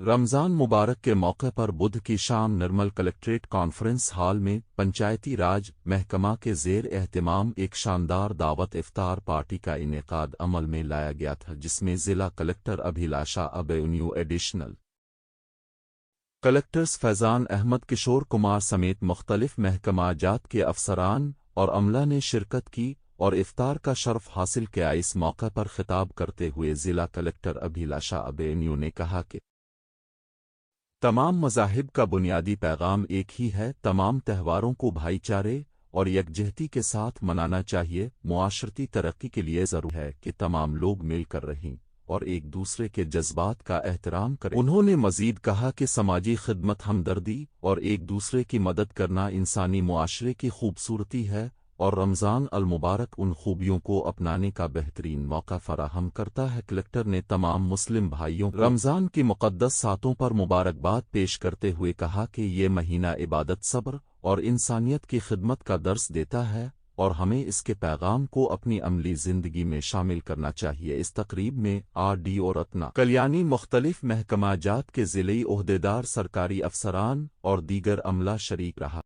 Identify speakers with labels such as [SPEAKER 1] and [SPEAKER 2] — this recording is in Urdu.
[SPEAKER 1] رمضان مبارک کے موقع پر بدھ کی شام نرمل کلکٹریٹ کانفرنس ہال میں پنچایتی راج محکمہ کے زیر اہتمام ایک شاندار دعوت افطار پارٹی کا انعقاد عمل میں لایا گیا تھا، جس میں ضلع کلکٹر ابھیلاشا ابینیو، ایڈیشنل کلکٹرز فیضان احمد، کشور کمار سمیت مختلف محکمہ جات کے افسران اور عملہ نے شرکت کی اور افطار کا شرف حاصل کیا۔ اس موقع پر خطاب کرتے ہوئے ضلع کلکٹر ابھیلاشا ابینیو نے کہا کہ تمام مذاہب کا بنیادی پیغام ایک ہی ہے، تمام تہواروں کو بھائی چارے اور یکجہتی کے ساتھ منانا چاہیے۔ معاشرتی ترقی کے لیے ضروری ہے کہ تمام لوگ مل کر رہیں اور ایک دوسرے کے جذبات کا احترام کریں۔ انہوں نے مزید کہا کہ سماجی خدمت، ہمدردی اور ایک دوسرے کی مدد کرنا انسانی معاشرے کی خوبصورتی ہے، اور رمضان المبارک ان خوبیوں کو اپنانے کا بہترین موقع فراہم کرتا ہے۔ کلکٹر نے تمام مسلم بھائیوں کو رمضان کی مقدس ساتوں پر مبارکباد پیش کرتے ہوئے کہا کہ یہ مہینہ عبادت، صبر اور انسانیت کی خدمت کا درس دیتا ہے اور ہمیں اس کے پیغام کو اپنی عملی زندگی میں شامل کرنا چاہیے۔ اس تقریب میں RD اور رتنا کلیانی، مختلف محکمہ جات کے ضلعی عہدیدار، سرکاری افسران اور دیگر عملہ شریک رہا۔